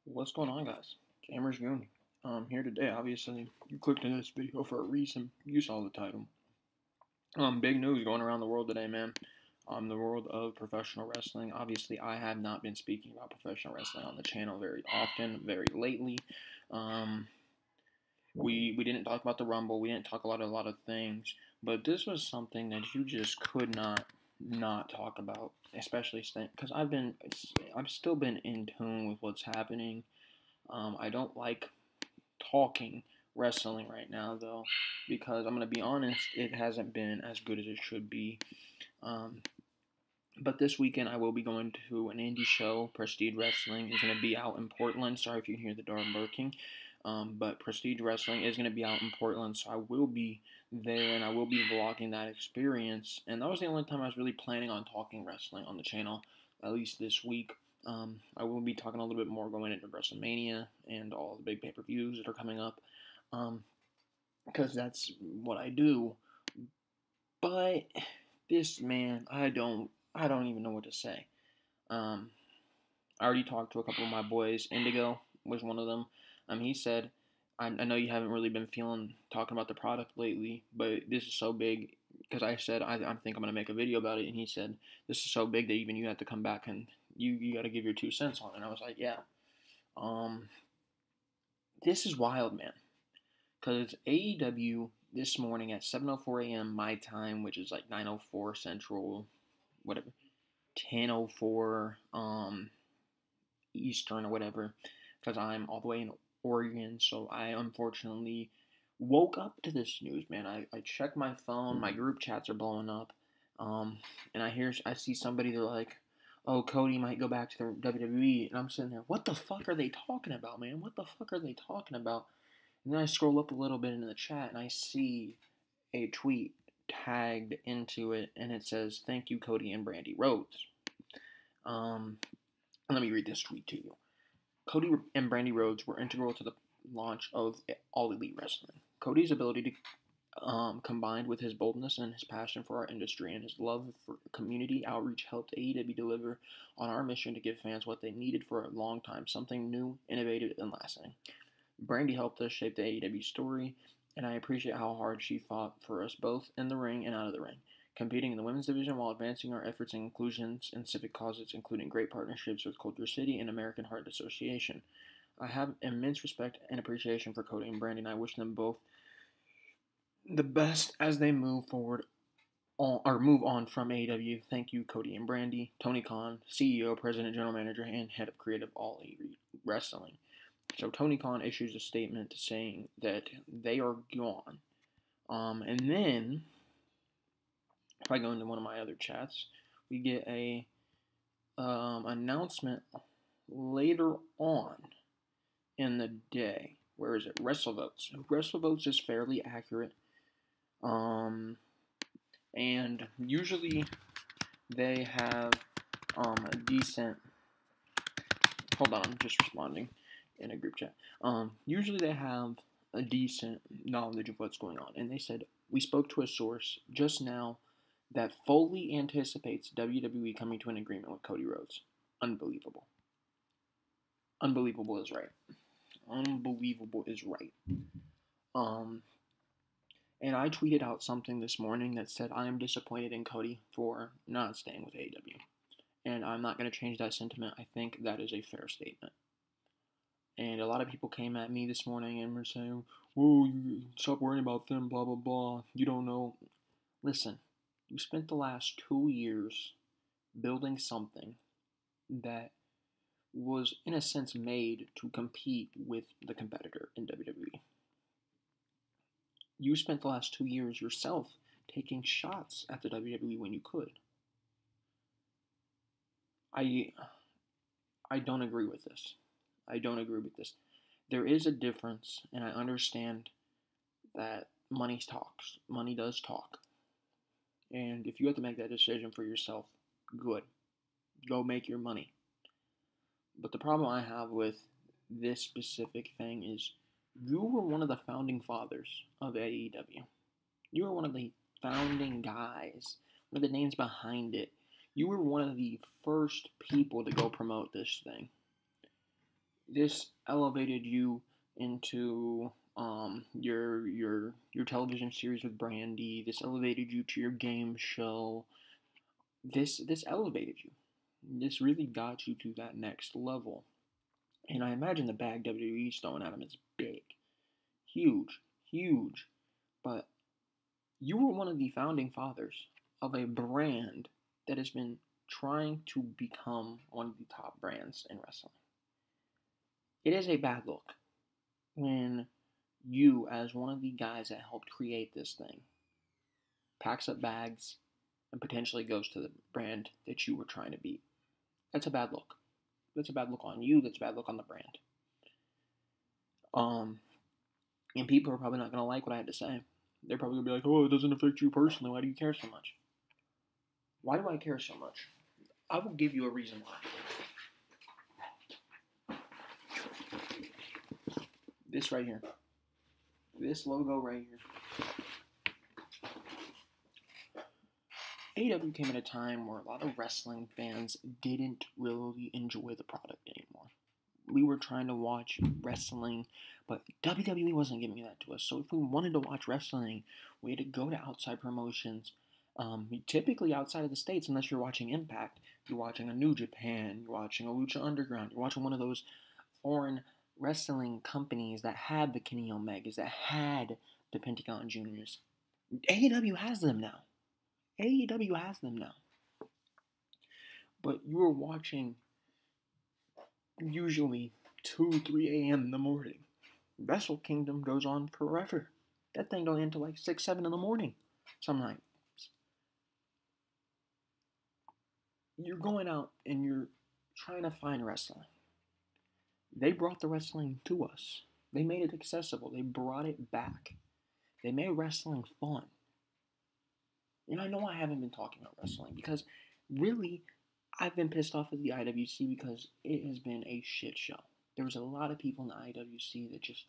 What's going on, guys? Gamers Goon. Here today. Obviously, you clicked into this video for a reason. You saw the title. Big news going around the world today, man. The world of professional wrestling. Obviously, I have not been speaking about professional wrestling on the channel very often, very lately. We didn't talk about the Rumble. We didn't talk a lot of things, but this was something that you just could not talk about, especially because I've still been in tune with what's happening. I don't like talking wrestling right now, though, because I'm going to be honest, it hasn't been as good as it should be. But this weekend, I will be going to an indie show. Prestige Wrestling is going to be out in Portland. Sorry if you can hear the dog barking. But Prestige Wrestling is going to be out in Portland, so I will be there, and I will be vlogging that experience. And that was the only time I was really planning on talking wrestling on the channel, at least this week. I will be talking a little bit more going into WrestleMania and all the big pay-per-views that are coming up, because that's what I do. But this, man, I don't even know what to say. I already talked to a couple of my boys. Indigo was one of them. He said, I know you haven't really been talking about the product lately, but this is so big, because I said, I think I'm going to make a video about it, and he said, this is so big that even you have to come back and you got to give your 2 cents on it. And I was like, yeah. This is wild, man, because AEW this morning at 7:04 a.m. my time, which is like 9:04 Central, whatever, 10:04 Eastern or whatever, because I'm all the way in Oregon, so I unfortunately woke up to this news, man. I checked my phone, my group chats are blowing up, and I see somebody, they're like, oh, Cody might go back to the WWE, and I'm sitting there, what the fuck are they talking about, man? What the fuck are they talking about? And then I scroll up a little bit into the chat, and I see a tweet tagged into it, and it says, thank you, Cody and Brandi Rhodes. Let me read this tweet to you. Cody and Brandi Rhodes were integral to the launch of All Elite Wrestling. Cody's ability to, combined with his boldness and his passion for our industry and his love for community outreach, helped AEW deliver on our mission to give fans what they needed for a long time, something new, innovative, and lasting. Brandi helped us shape the AEW story, and I appreciate how hard she fought for us both in the ring and out of the ring, competing in the women's division while advancing our efforts and inclusions in civic causes, including great partnerships with Culture City and American Heart Association. I have immense respect and appreciation for Cody and Brandi, and I wish them both the best as they move forward or move on from AEW. Thank you, Cody and Brandi. Tony Khan, CEO, President, General Manager, and Head of Creative All Elite Wrestling. So Tony Khan issues a statement saying that they are gone. And then, if I go into one of my other chats, we get a announcement later on in the day. Where is it? WrestleVotes. WrestleVotes is fairly accurate. And usually they have a decent. Hold on, I'm just responding in a group chat. Usually they have a decent knowledge of what's going on. And they said, we spoke to a source just now that fully anticipates WWE coming to an agreement with Cody Rhodes. Unbelievable. Unbelievable is right. Unbelievable is right. And I tweeted out something this morning that said, I am disappointed in Cody for not staying with AEW. And I'm not going to change that sentiment. I think that is a fair statement. And a lot of people came at me this morning and were saying, whoa, stop worrying about them, blah, blah, blah. You don't know. Listen, you spent the last 2 years building something that was, in a sense, made to compete with the competitor in WWE. You spent the last 2 years yourself taking shots at the WWE when you could. I don't agree with this. I don't agree with this. There is a difference, and I understand that money talks. Money does talk. And if you have to make that decision for yourself, good. Go make your money. But the problem I have with this specific thing is you were one of the founding fathers of AEW. You were one of the founding guys, one of the names behind it. You were one of the first people to go promote this thing. This elevated you into your television series with Brandy. This elevated you to your game show. This elevated you. This really got you to that next level. And I imagine the bag WWE's throwing at him is big, huge, huge. But you were one of the founding fathers of a brand that has been trying to become one of the top brands in wrestling. It is a bad look when you, as one of the guys that helped create this thing, packs up bags and potentially goes to the brand that you were trying to beat. That's a bad look. That's a bad look on you. That's a bad look on the brand. And people are probably not going to like what I had to say. They're probably going to be like, oh, it doesn't affect you personally. Why do you care so much? Why do I care so much? I will give you a reason why. This right here. This logo right here. AEW came at a time where a lot of wrestling fans didn't really enjoy the product anymore. We were trying to watch wrestling, but WWE wasn't giving that to us. So if we wanted to watch wrestling, we had to go to outside promotions, typically outside of the States, unless you're watching Impact. You're watching a New Japan, you're watching a Lucha Underground, you're watching one of those foreign wrestling companies that had the Kenny Omegas, that had the Pentagon Juniors. AEW has them now. AEW has them now. But you were watching usually 2, 3 a.m. in the morning. Wrestle Kingdom goes on forever. That thing don't end until like 6, 7 in the morning some nights. You're going out and you're trying to find wrestling. They brought the wrestling to us. They made it accessible. They brought it back. They made wrestling fun. And I know I haven't been talking about wrestling because really I've been pissed off at the IWC because it has been a shit show. There's a lot of people in the IWC that just,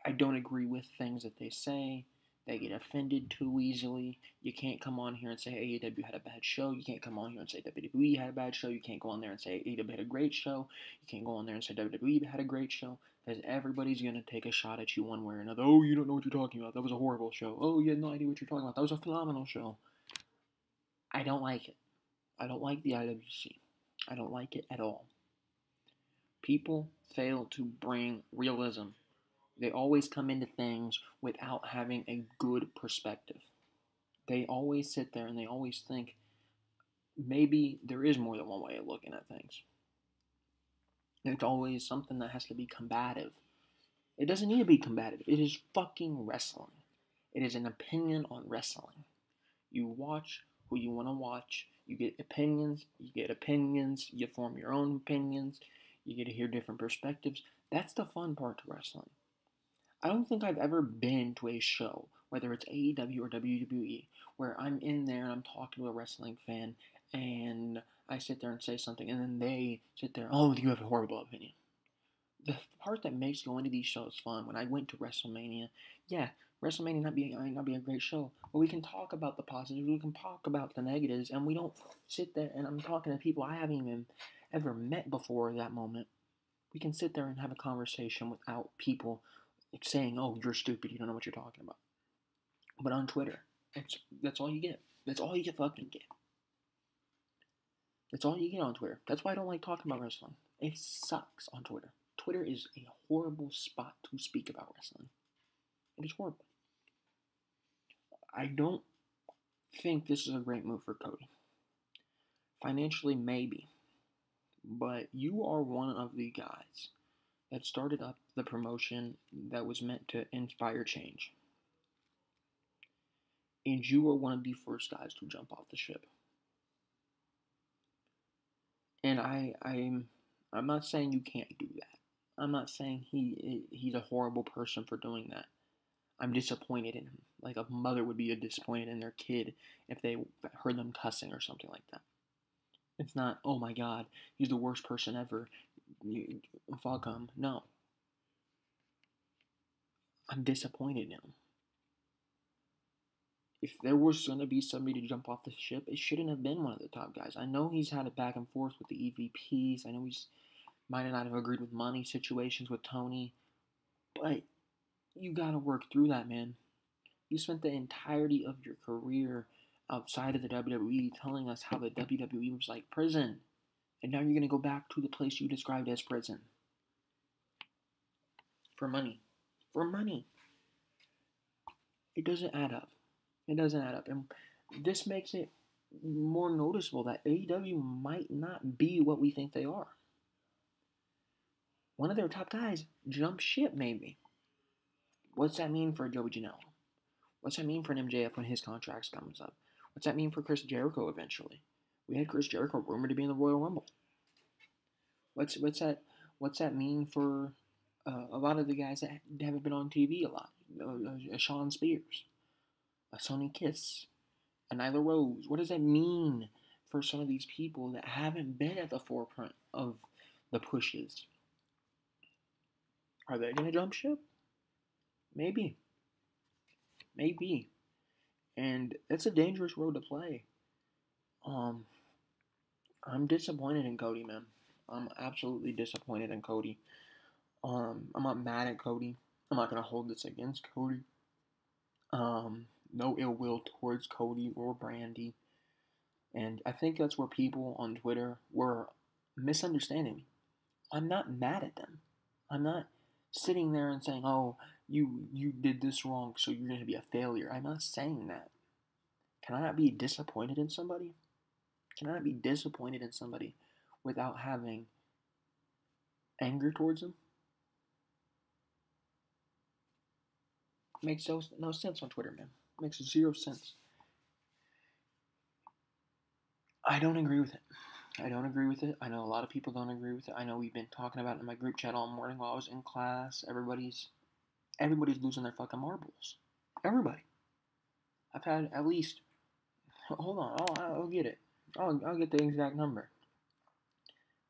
I don't agree with things that they say. They get offended too easily. You can't come on here and say AEW had a bad show. You can't come on here and say WWE had a bad show. You can't go on there and say AEW had a great show. You can't go on there and say WWE had a great show. Because everybody's going to take a shot at you one way or another. Oh, you don't know what you're talking about. That was a horrible show. Oh, you had no idea what you're talking about. That was a phenomenal show. I don't like it. I don't like the IWC. I don't like it at all. People fail to bring realism. They always come into things without having a good perspective. They always sit there and they always think maybe there is more than one way of looking at things. It's always something that has to be combative. It doesn't need to be combative. It is fucking wrestling. It is an opinion on wrestling. You watch who you want to watch. You get opinions. You form your own opinions. You get to hear different perspectives. That's the fun part to wrestling. I don't think I've ever been to a show, whether it's AEW or WWE, where I'm in there and I'm talking to a wrestling fan and I sit there and say something and then they sit there, oh, you have a horrible opinion. The part that makes going to these shows fun, when I went to WrestleMania, yeah, WrestleMania might not be a great show, but we can talk about the positives, we can talk about the negatives, and we don't sit there and I'm talking to people I haven't even ever met before that moment. We can sit there and have a conversation without people saying, oh, you're stupid, you don't know what you're talking about. But on Twitter, that's all you get. That's all you get fucking get. That's all you get on Twitter. That's why I don't like talking about wrestling. It sucks on Twitter. Twitter is a horrible spot to speak about wrestling. It is horrible. I don't think this is a great move for Cody. Financially, maybe. But you are one of the guys that started up the promotion that was meant to inspire change. And you were one of the first guys to jump off the ship. And I'm not saying you can't do that. I'm not saying he's a horrible person for doing that. I'm disappointed in him. Like a mother would be disappointed in their kid if they heard them cussing or something like that. It's not, oh my God, he's the worst person ever. Fuck him. No. I'm disappointed in him. If there was going to be somebody to jump off the ship, it shouldn't have been one of the top guys. I know he's had it back and forth with the EVPs. I know he's Might not have agreed with money situations with Tony, but you gotta work through that, man. You spent the entirety of your career outside of the WWE telling us how the WWE was like prison. And now you're going to go back to the place you described as prison. For money. For money. It doesn't add up. It doesn't add up. And this makes it more noticeable that AEW might not be what we think they are. One of their top guys jumped ship, maybe. What's that mean for Joey Janela? What's that mean for an MJF when his contract comes up? What's that mean for Chris Jericho eventually? We had Chris Jericho rumored to be in the Royal Rumble. What's that mean for a lot of the guys that haven't been on TV a lot? Sean Spears, a Sonny Kiss, a Nyla Rose. What does that mean for some of these people that haven't been at the forefront of the pushes? Are they going to jump ship? Maybe. And it's a dangerous road to play. I'm disappointed in Cody, man. I'm absolutely disappointed in Cody. I'm not mad at Cody. I'm not going to hold this against Cody. No ill will towards Cody or Brandi. And I think that's where people on Twitter were misunderstanding me. I'm not mad at them. I'm not sitting there and saying, oh, you did this wrong, so you're going to be a failure. I'm not saying that. Can I not be disappointed in somebody? Can I not be disappointed in somebody without having anger towards them? Makes no sense on Twitter, man. Makes zero sense. I don't agree with it. I know a lot of people don't agree with it. I know we've been talking about it in my group chat all morning while I was in class. Everybody's losing their fucking marbles. Everybody. I've had at least... Hold on. I'll get it. I'll get the exact number.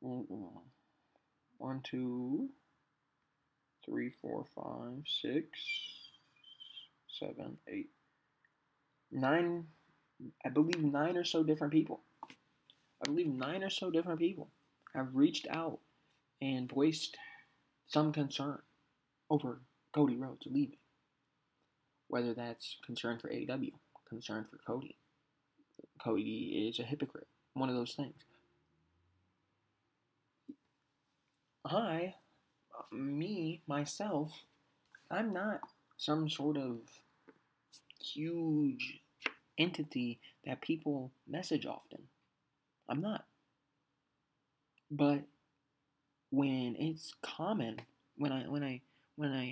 1, 2, 3, 4, 5, 6, 7, 8, 9. I believe 9 or so different people. Have reached out and voiced some concern over Cody Rhodes leaving. Whether that's concern for AEW, concern for Cody. Cody is a hypocrite. One of those things. Myself, I'm not some sort of huge entity that people message often. I'm not. But when it's common, when I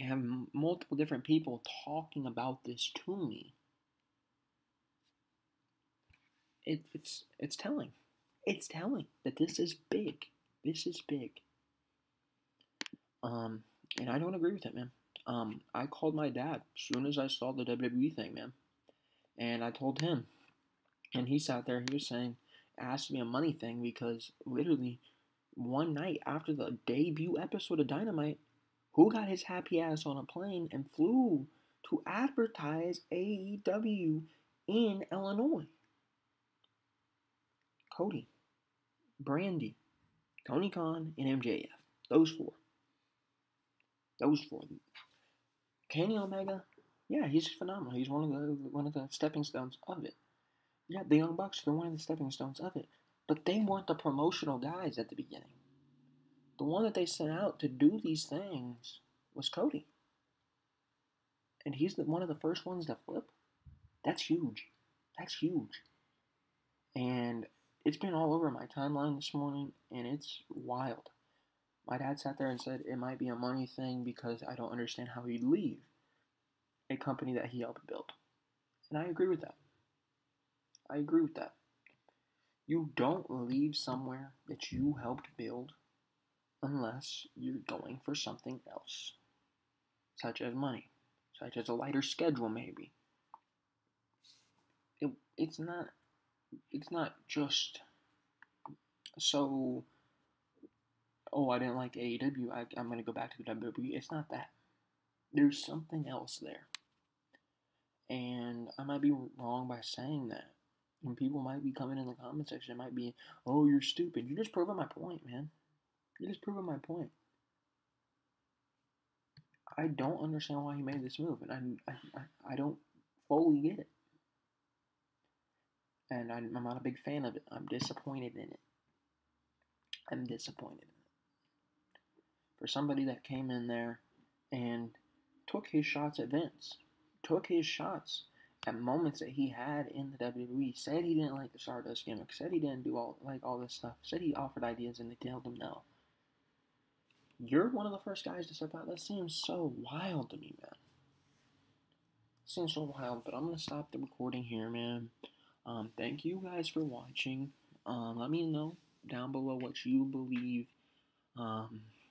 have multiple different people talking about this to me, it's telling. It's telling that this is big. And I don't agree with it, man. I called my dad as soon as I saw the WWE thing, man. And I told him. And he sat there, he was saying, it has to be a money thing because literally one night after the debut episode of Dynamite, who got his happy ass on a plane and flew to advertise AEW in Illinois? Cody, Brandi, Tony Khan, and MJF. Those four. Kenny Omega, yeah, he's phenomenal. He's one of the stepping stones of it. Yeah, the Young Bucks, they're one of the stepping stones of it. But they weren't the promotional guys at the beginning. The one that they sent out to do these things was Cody. And he's one of the first ones to flip. That's huge. And it's been all over my timeline this morning, and it's wild. My dad sat there and said it might be a money thing because I don't understand how he'd leave a company that he helped build. And I agree with that. You don't leave somewhere that you helped build unless you're going for something else, such as money, such as a lighter schedule maybe. It's not just so, oh, I didn't like AEW, I'm going to go back to the WWE. It's not that. There's something else there. And I might be wrong by saying that. And people might be coming in the comment section. It might be, oh, you're stupid. You're just proving my point, man. You're just proving my point. I don't understand why he made this move, and I don't fully get it. And I'm not a big fan of it. I'm disappointed in it. I'm disappointed in it. For somebody that came in there and took his shots at Vince, took his shots at moments that he had in the WWE, said he didn't like the Stardust gimmick, said he didn't do all this stuff, said he offered ideas and they told him no. You're one of the first guys to step out. That seems so wild to me, man. Seems so wild, but I'm gonna stop the recording here, man. Thank you guys for watching. Let me know down below what you believe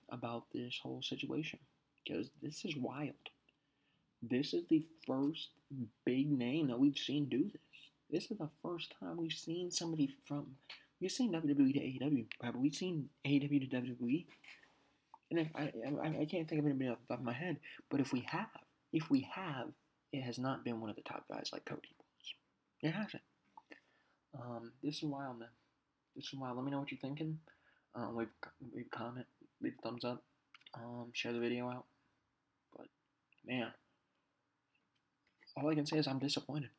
about this whole situation, because this is wild. This is the first big name that we've seen do this. This is the first time we've seen somebody from. We've seen WWE to AEW, but we've seen AEW to WWE. And if I can't think of anybody off the top of my head, but if we have, it has not been one of the top guys like Cody was. It hasn't. This is wild, man. This is wild. Let me know what you're thinking. Leave a comment, leave a thumbs up, share the video out. But man, all I can say is I'm disappointed.